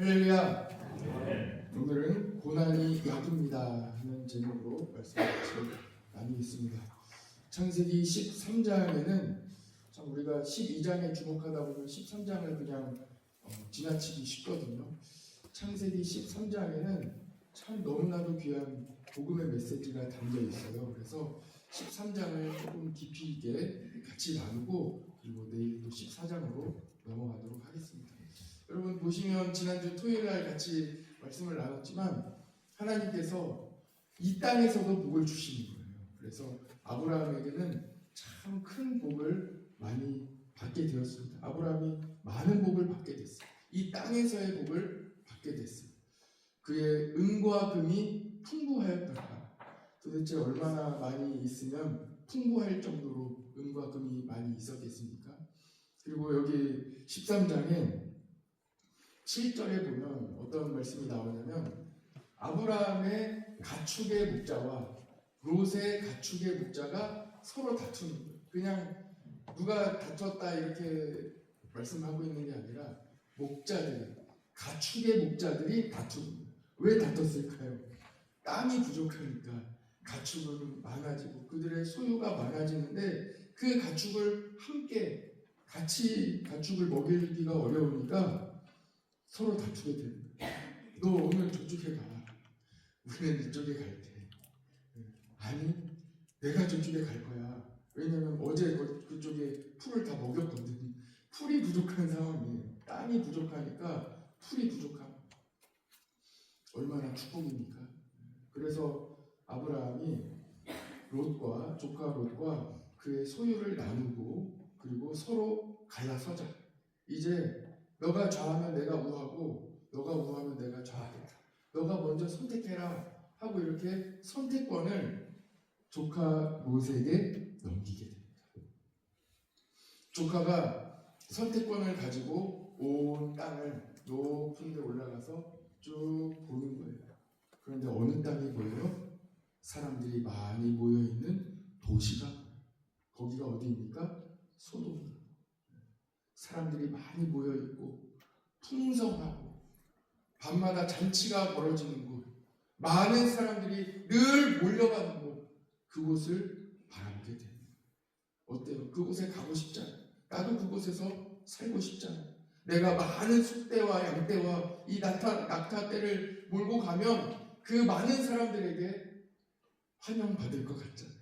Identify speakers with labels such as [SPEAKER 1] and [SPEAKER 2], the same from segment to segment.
[SPEAKER 1] 할렐루야. 오늘은 고난이 약입니다 하는 제목으로 말씀을 나누겠습니다. 창세기 13장에는 참 우리가 12장에 주목하다 보면 13장을 그냥 지나치기 쉽거든요. 창세기 13장에는 참 너무나도 귀한 복음의 메시지가 담겨 있어요. 그래서 13장을 조금 깊이 있게 같이 나누고 그리고 내일 또 14장으로 넘어가도록 하겠습니다. 여러분 보시면 지난주 토요일날 같이 말씀을 나눴지만 하나님께서 이 땅에서도 복을 주시는 거예요. 그래서 아브라함에게는 참 큰 복을 많이 받게 되었습니다. 아브라함이 많은 복을 받게 됐어요. 이 땅에서의 복을 받게 됐어요. 그의 은과 금이 풍부하였더라. 도대체 얼마나 많이 있으면 풍부할 정도로 은과 금이 많이 있었겠습니까? 그리고 여기 13장에 7절에 보면 어떤 말씀이 나오냐면 아브라함의 가축의 목자와 롯의 가축의 목자가 서로 다투는 거예요. 그냥 누가 다퉜다 이렇게 말씀하고 있는 게 아니라 목자들이, 가축의 목자들이 다투는 거예요. 왜 다퉜을까요? 땅이 부족하니까 가축은 많아지고 그들의 소유가 많아지는데 그 가축을 함께 같이 가축을 먹이기가 어려우니까 서로 다투게 되는 거예요. 너 오늘 저쪽에 가. 우리는 이쪽에 갈게. 아니, 내가 저쪽에 갈 거야. 왜냐면 어제 그쪽에 풀을 다 먹였거든. 풀이 부족한 상황이에요. 땅이 부족하니까 풀이 부족함. 얼마나 축복입니까? 그래서 아브라함이 롯과 조카 롯과 그의 소유를 나누고 그리고 서로 갈라서자. 이제 너가 좌하면 내가 우하고 너가 우하면 내가 좌하겠다. 너가 먼저 선택해라 하고 이렇게 선택권을 조카 롯에게 넘기게 됩니다. 조카가 선택권을 가지고 온 땅을 높은 데 올라가서 쭉 보는 거예요. 그런데 어느 땅이 보여요? 사람들이 많이 모여있는 도시가, 거기가 어디입니까? 소돔. 사람들이 많이 모여있고 풍성하고 밤마다 잔치가 벌어지는 곳, 많은 사람들이 늘 몰려가는 곳, 그곳을 바라보게 됩니다. 어때요? 그곳에 가고 싶잖아요. 나도 그곳에서 살고 내가 많은 숫대와 양떼와 이 낙타떼를 몰고 가면 그 많은 사람들에게 환영받을 것 같잖아요.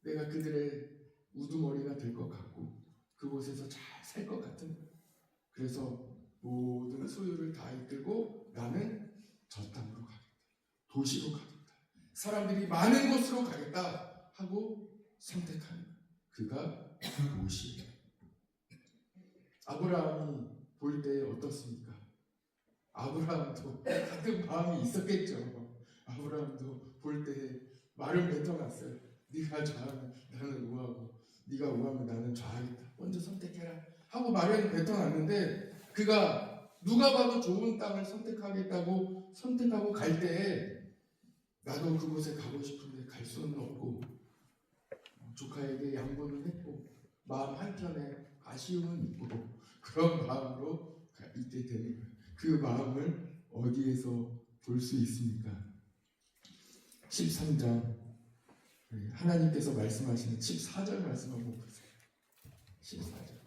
[SPEAKER 1] 내가 그들의 우두머리가 될 것 같고 그곳에서 잘 살 것 같은 거예요. 그래서 모든 소유를 다 이끌고 나는 저 땅으로 가겠다. 도시로 가겠다. 사람들이 많은 곳으로 가겠다 하고 선택하는 거예요. 그가 롯이에요. 아브라함이 볼 때 어떻습니까? 아브라함도 같은 마음이 있었겠죠. 아브라함도 볼 때 말을 뱉어놨어요. 네가 좌하면 나는 우하고 네가 우하면 나는 좌하겠다. 먼저 선택해라 하고 말을 뱉어놨는데 그가 누가 봐도 좋은 땅을 선택하겠다고 선택하고 갈 때에 나도 그곳에 가고 싶은데 갈 수는 없고 조카에게 양보는 했고 마음 한켠에 아쉬움은 있고 그런 마음으로 있게 되는 거예요. 그 마음을 어디에서 볼 수 있습니까? 13장 하나님께서 말씀하시는 14절 말씀 한번 보세요. 14절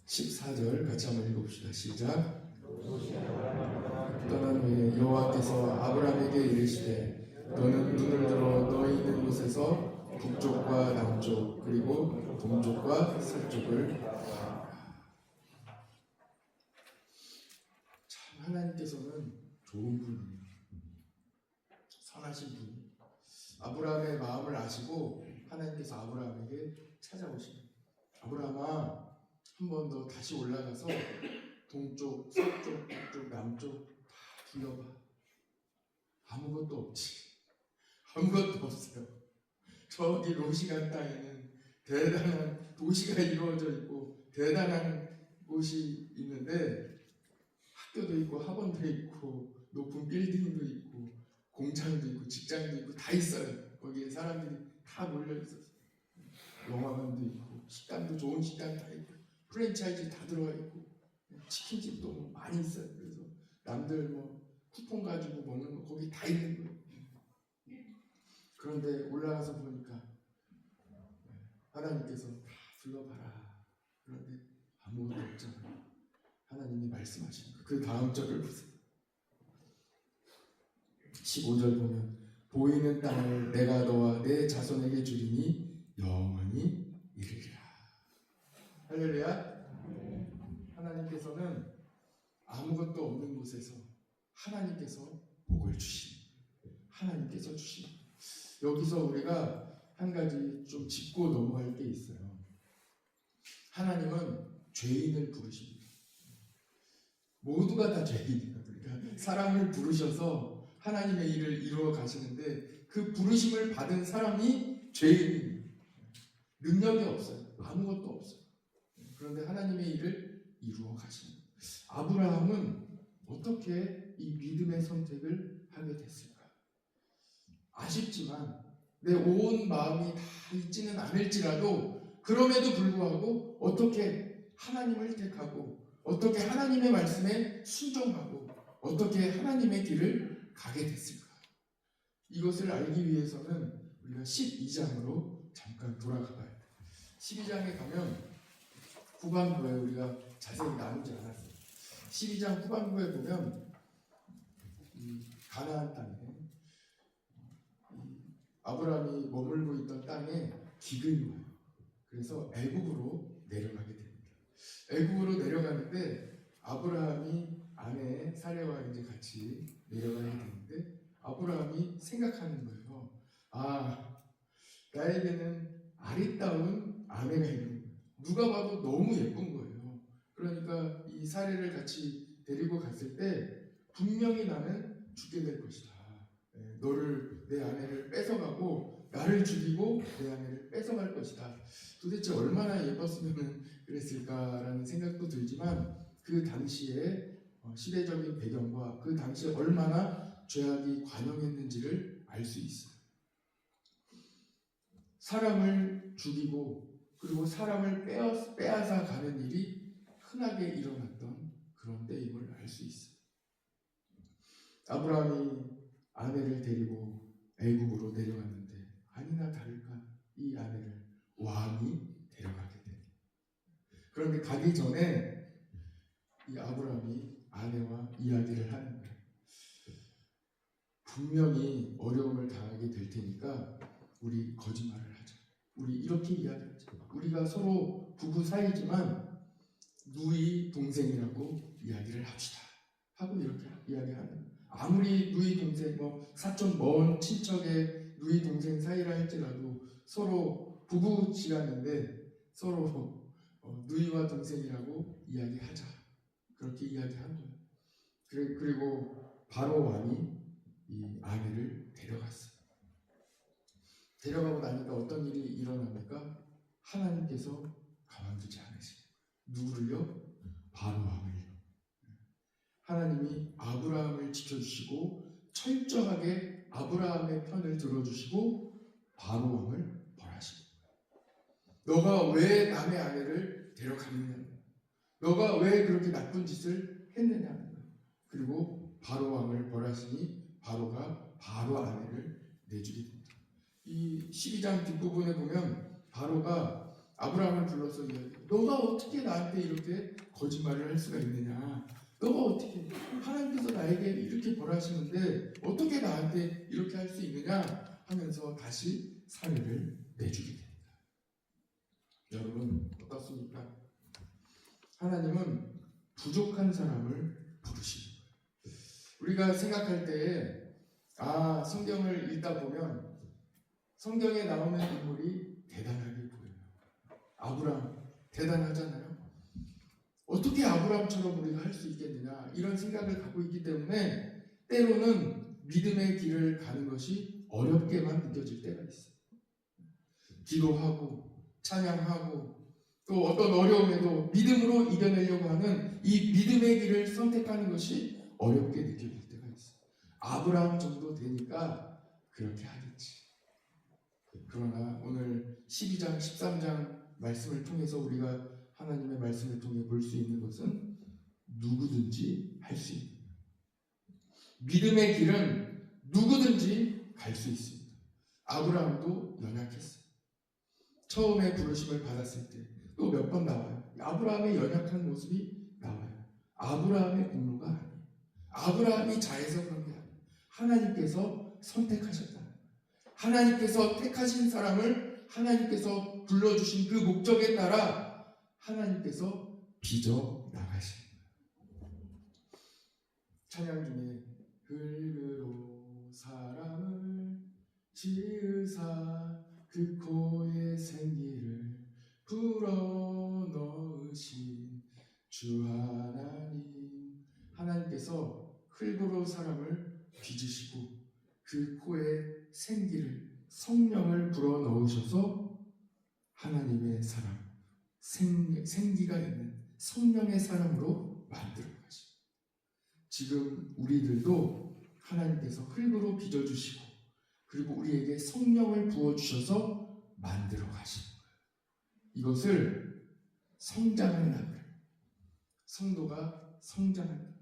[SPEAKER 1] 14절 같이 한번 읽어봅시다. 시작. 떠난 후에 여호와께서 아브라함에게 이르시되 너는 눈을 들어 너희 있는 곳에서 북쪽과 남쪽 그리고 동쪽과 서쪽을 참 하나님께서는 좋은 분이에요. 선하신 분이에요. 아브라함의 마음을 아시고 하나님께서 아브라함에게 찾아오십니다. 아브라함아 한 번 더 다시 올라가서 동쪽, 서쪽, 북쪽, 남쪽 다 둘러봐. 아무것도 없지. 아무것도 없어요. 저기 롯이 간 땅에는 대단한 도시가 이루어져 있고 대단한 곳이 있는데 학교도 있고 학원도 있고 높은 빌딩도 있고 공장도 있고 직장도 있고 다 있어요. 거기에 사람들이 다 몰려 있었어요. 영화관도 있고 식당도 좋은 식당 다 있고 프랜차이즈 다 들어와 있고 치킨집도 뭐 많이 있어요. 그래서 남들 뭐 쿠폰 가지고 먹는 거 거기 다 있는 거예요. 그런데 올라가서 보니까 하나님께서 다 불러봐라. 그런데 아무것도 없잖아요. 하나님이 말씀하시는 거. 그 다음 절을 보세요. 15절 보면 보이는 땅을 내가 너와 내 자손에게 주리니 영원히 이르리라. 할렐루야. 하나님께서는 아무것도 없는 곳에서 하나님께서 복을 주시니 하나님께서 주시니 여기서 우리가 한 가지 좀 짚고 넘어갈 게 있어요. 하나님은 죄인을 부르십니다. 모두가 다 죄인이에요. 그러니까 사람을 부르셔서 하나님의 일을 이루어 가시는데 그 부르심을 받은 사람이 죄인이에요. 능력이 없어요. 아무것도 없어요. 그런데 하나님의 일을 이루어 가시는 거예요. 아브라함은 어떻게 이 믿음의 선택을 하게 됐을까? 아쉽지만 내 온 마음이 다 있지는 않을지라도 그럼에도 불구하고 어떻게 하나님을 택하고 어떻게 하나님의 말씀에 순종하고 어떻게 하나님의 길을 가게 됐을까? 이것을 알기 위해서는 우리가 12장으로 잠깐 돌아가 봐야 돼요. 12장에 가면 후반부에 우리가 자세히 나누지 않았어요. 12장 후반부에 보면 가나안 땅에 아브라함이 머물고 있던 땅에 기근이 와요. 그래서 애굽으로 내려가게 됩니다. 애굽으로 내려가는데 아브라함이 아내 사레와 이제 같이 내려가게 되는데 아브라함이 생각하는 거예요. 아, 나에게는 아리따운 아내가 있는 거예요. 누가 봐도 너무 예쁜 거예요. 그러니까 이 사레를 같이 데리고 갔을 때 분명히 나는 죽게 될 것이다. 너를 내 아내를 뺏어가고 나를 죽이고 내 아내를 뺏어갈 것이다. 도대체 얼마나 예뻤으면 그랬을까라는 생각도 들지만 그 당시의 시대적인 배경과 그 당시에 얼마나 죄악이 관영했는지를 알 수 있어요. 사람을 죽이고 그리고 사람을 빼앗아 가는 일이 흔하게 일어났던 그런 때임을 알 수 있어요. 아브라함이 아내를 데리고 애굽으로 내려갔는데 아니나 다를까 이 아내를 왕이 데려가게 돼. 그런데 가기 전에 이 아브라함이 아내와 이야기를 하는 거예요. 분명히 어려움을 당하게 될 테니까 우리 거짓말을 하자. 우리 이렇게 이야기하자. 우리가 서로 부부 사이지만 누이 동생이라고 이야기를 합시다. 하고 이렇게 이야기하는 거예요. 아무리 누이 동생 사촌 먼 친척의 누이 동생 사이라 할지라도 서로 부부지간인데 서로 누이와 동생이라고 이야기하자. 그렇게 이야기한 거예요. 그리고 바로 왕이 이 아내를 데려갔어요. 데려가고 나니까 어떤 일이 일어납니까? 하나님께서 가만두지 않으시는 거예요. 누구를요? 바로 왕을요. 하나님이 아브라함을 지켜주시고 철저하게 아브라함의 편을 들어주시고 바로 왕을 벌하시는 거예요. 너가 왜 남의 아내를 데려갔느냐? 너가 왜 그렇게 나쁜 짓을 했느냐는 거예요. 그리고 바로 왕을 벌하시니 바로가 바로 아내를 내주게 됩니다. 이 12장 뒷부분에 보면 바로가 아브라함을 불러서 너가 어떻게 나한테 이렇게 거짓말을 할 수가 있느냐? 너가 어떻게 하나님께서 나에게 이렇게 벌하시는데 어떻게 나한테 이렇게 할 수 있느냐 하면서 다시 사례를 내주게 됩니다. 여러분 어떻습니까? 하나님은 부족한 사람을 부르시는 거예요. 우리가 생각할 때에 성경을 읽다 보면 성경에 나오는 인물이 대단하게 보여요. 아브라함 대단하잖아요. 어떻게 아브라함처럼 우리가 할 수 있겠느냐 이런 생각을 갖고 있기 때문에 때로는 믿음의 길을 가는 것이 어렵게만 느껴질 때가 있어요. 기도하고 찬양하고 또 어떤 어려움에도 믿음으로 이겨내려고 하는 이 믿음의 길을 선택하는 것이 어렵게 느껴질 때가 있어요. 아브라함 정도 되니까 그렇게 하겠지. 그러나 오늘 12장 13장 말씀을 통해서 우리가 하나님의 말씀을 통해 볼 수 있는 것은 누구든지 할 수 있는 거예요. 믿음의 길은 누구든지 갈 수 있습니다. 아브라함도 연약했어요. 처음에 부르심을 받았을 때 또 몇 번 나와요. 아브라함의 연약한 모습이 나와요. 아브라함의 공로가 아니에요. 아브라함이 잘해서 그런 게 아니에요. 하나님께서 선택하셨다. 하나님께서 택하신 사람을 하나님께서 불러주신 그 목적에 따라 하나님께서 빚어 나가시는 거예요. 찬양 중에 흙으로 사람을 지으사 그 코에 생기를 불어넣으신 주 하나님, 하나님께서 흙으로 사람을 빚으시고 그 코에 생기를, 성령을 불어넣으셔서 하나님의 사람, 생기가 있는 성령의 사람으로 만들어 가시고, 지금 우리들도 하나님께서 흙으로 빚어주시고 그리고 우리에게 성령을 부어주셔서 만들어 가시는 거예요. 이것을 성장하는 나그네, 성도가 성장한다.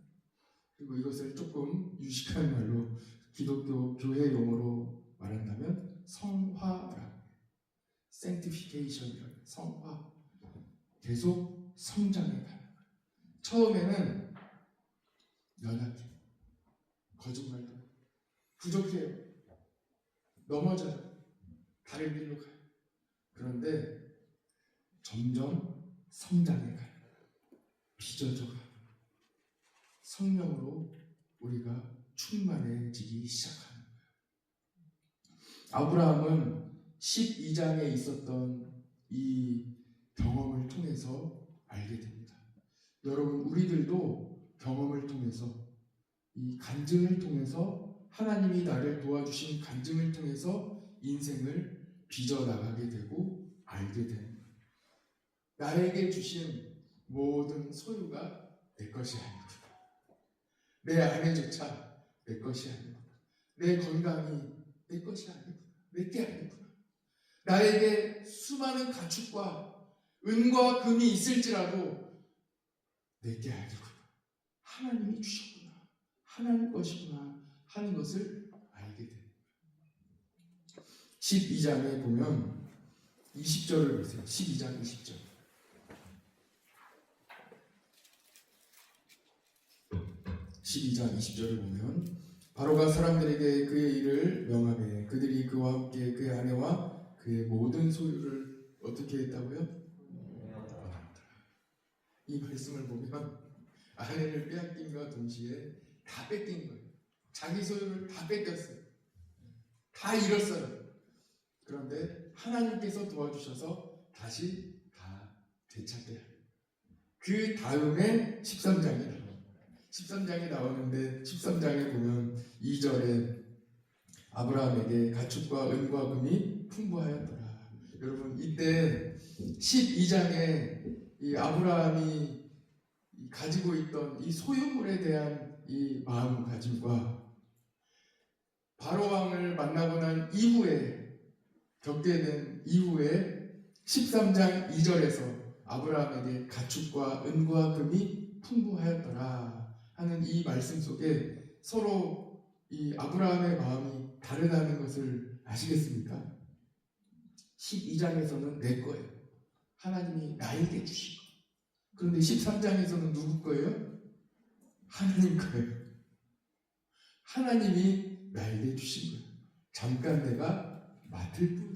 [SPEAKER 1] 그리고 이것을 조금 유식한 말로 기독교 교회 용어로 말한다면 성화라고, sanctification이라고, 성화, 계속 성장해 가는 거예요. 처음에는 연약해요. 거짓말도 부족해요. 넘어져요. 다른 길로 가요. 그런데 점점 성장해 가요. 빚어져 가요. 성령으로 우리가 충만해지기 시작하는 거예요. 아브라함은 12장에 있었던 이 경험을 통해서 알게 됩니다. 여러분, 우리들도 경험을 통해서, 이 간증을 통해서, 하나님이 나를 도와주신 간증을 통해서 인생을 빚어나가게 되고 알게 됩니다. 나에게 주신 모든 소유가 내 것이 아니구나. 내 아내조차 내 것이 아니구나. 내 건강이 내 것이 아니구나. 내게 아니구나. 나에게 수많은 가축과 은과 금이 있을지라도 내게 아니구나. 하나님이 주셨구나. 하나님 것이구나 하는 것을 알게 됩니다. 12장에 보면 20절을 보세요. 12장 20절. 12장 20절을 보면 바로가 사람들에게 그의 일을 명하매 그들이 그와 함께 그의 아내와 그의 모든 소유를 어떻게 했다고요? 이 말씀을 보면 아내를 빼앗김과 동시에 다 뺏긴 거예요. 자기 소유를 다 뺏겼어요. 다 잃었어요. 그런데 하나님께서 도와주셔서 다시 다 되찾게 합니다. 그 다음에 13장이 나와요. 13장이 나오는데 13장에 보면 2절에 아브라함에게 가축과 은과 금이 풍부하였더라. 여러분, 이때 12장에 이 아브라함이 가지고 있던 이 소유물에 대한 이 마음가짐과 바로 왕을 만나고 난 이후에 겪게 된 이후에 13장 2절에서 아브라함에게 가축과 은과 금이 풍부하였더라 하는 이 말씀 속에 서로 이 아브라함의 마음이 다르다는 것을 아시겠습니까? 12장에서는 내 거예요. 하나님이 나에게 주신 거. 그런데 13장에서는 누구 거예요? 하나님 거예요. 하나님이 나에게 주신 거예요. 잠깐 내가 맡을 뿐.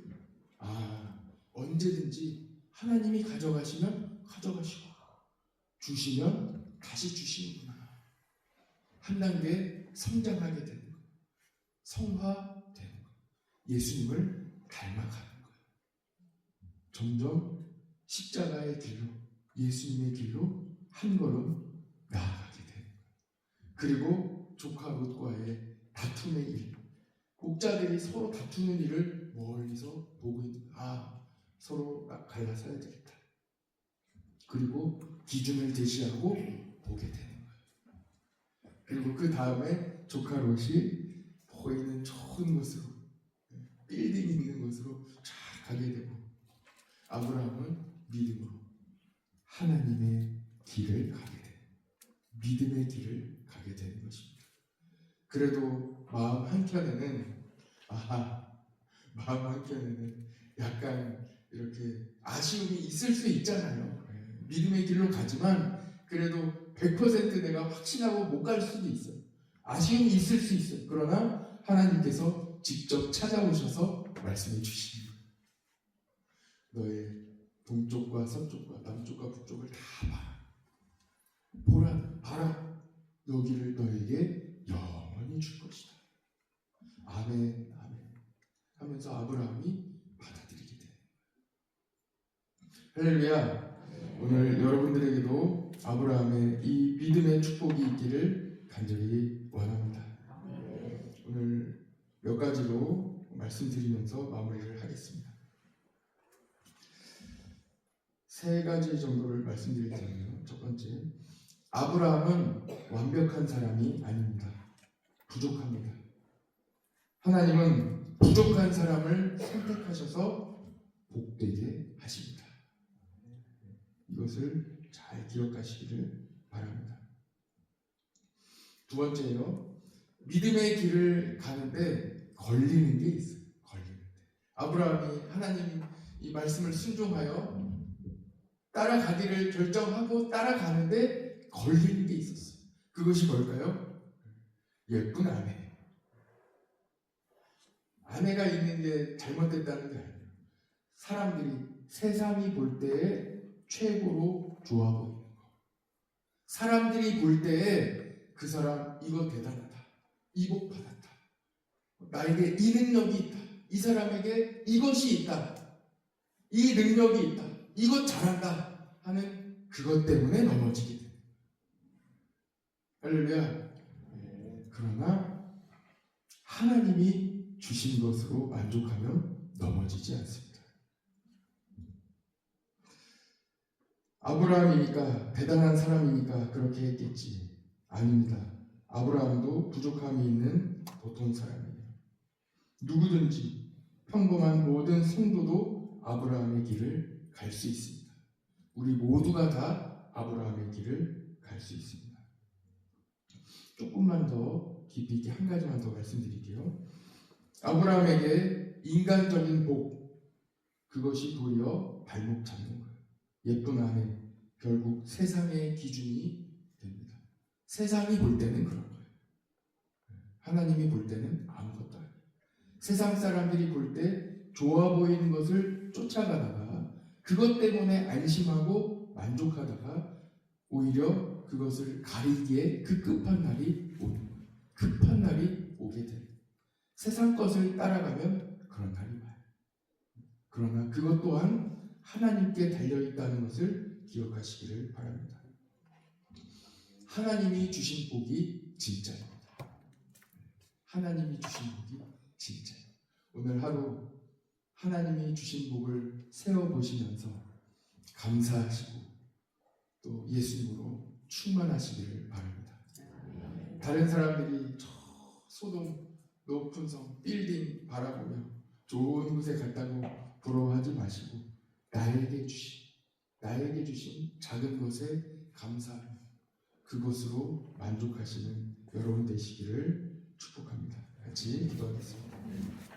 [SPEAKER 1] 언제든지 하나님이 가져가시면 가져가시고 주시면 다시 주시는구나. 한 단계 성장하게 되는 거예요. 성화되는 거예요. 예수님을 닮아가는 거예요. 점점 십자가의 길로, 예수님의 길로 한 걸음 나아가게 되는 거예요. 그리고 조카 롯과의 다툼의 일, 목자들이 서로 다투는 일을 멀리서 보고 있는, 서로 갈라서야 되겠다. 그리고 기준을 제시하고 보게 되는 거예요. 그리고 그 다음에 조카 롯이 보이는 좋은 곳으로, 빌딩 있는 곳으로 쫙 가게 되고, 아브라함은 믿음으로 하나님의 길을 가게 돼. 믿음의 길을 가게 되는 것입니다. 그래도 마음 한켠에는 마음 한켠에는 약간 이렇게 아쉬움이 있을 수 있잖아요. 믿음의 길로 가지만 그래도 100% 내가 확신하고 못 갈 수도 있어요. 아쉬움이 있을 수 있어요. 그러나 하나님께서 직접 찾아오셔서 말씀해 주십니다. 너의 동쪽과 서쪽과 남쪽과 북쪽을 다 봐라. 여기를 너에게 영원히 줄 것이다. 아멘, 아멘 하면서 아브라함이 받아들이게 돼요. 할렐루야. 오늘 여러분들에게도 아브라함의 이 믿음의 축복이 있기를 간절히 원합니다. 오늘 몇 가지로 말씀드리면서 마무리를 하겠습니다. 3가지 정도를 말씀드릴 텐데요. 첫 번째, 아브라함은 완벽한 사람이 아닙니다. 부족합니다. 하나님은 부족한 사람을 선택하셔서 복되게 하십니다. 이것을 잘 기억하시기를 바랍니다. 두 번째요, 믿음의 길을 가는데 걸리는 게 있어요. 아브라함이 하나님 이 말씀을 순종하여 따라가기를 결정하고 따라가는데 걸리는 게 있었어요. 그것이 뭘까요? 예쁜 아내가 있는 게 잘못됐다는 게 아니에요. 사람들이, 세상이 볼 때에 최고로 좋아 보이는 거. 사람들이 볼 때에 그 사람 이거 대단하다, 이 복 받았다, 나에게 이 능력이 있다, 이 사람에게 이것이 있다, 이 능력이 있다, 이것 잘한다 하는 그것 때문에 넘어지게 돼요. 할렐루야. 그러나 하나님이 주신 것으로 만족하면 넘어지지 않습니다. 아브라함이니까, 대단한 사람이니까 그렇게 했겠지. 아닙니다. 아브라함도 부족함이 있는 보통 사람이에요. 누구든지 평범한 모든 성도도 아브라함의 길을 갈 수 있습니다. 우리 모두가 다 아브라함의 길을 갈 수 있습니다. 조금만 더 깊이 있게 한 가지만 더 말씀드릴게요. 아브라함에게 인간적인 복, 그것이 도리어 발목 잡는 거예요. 예쁜 아내, 결국 세상의 기준이 됩니다. 세상이 볼 때는 그런 거예요. 하나님이 볼 때는 아무것도 아니에요. 세상 사람들이 볼 때 좋아 보이는 것을 쫓아가다가 그것 때문에 안심하고 만족하다가 오히려 그것을 가리기에 그 끝판날이 오는 거예요. 끝판날이 오게 돼요. 세상 것을 따라가면 그런 날이 와요. 그러나 그것 또한 하나님께 달려있다는 것을 기억하시기를 바랍니다. 하나님이 주신 복이 진짜입니다. 하나님이 주신 복이 진짜예요. 오늘 하루 하나님이 주신 복을 세워보시면서 감사하시고 또 예수님으로 충만하시기를 바랍니다. 다른 사람들이 저 소돔 높은 성 빌딩 바라보며 좋은 곳에 갔다고 부러워하지 마시고 나에게 주신 작은 것에 감사하며 그것으로 만족하시는 여러분 되시기를 축복합니다. 같이 기도하겠습니다.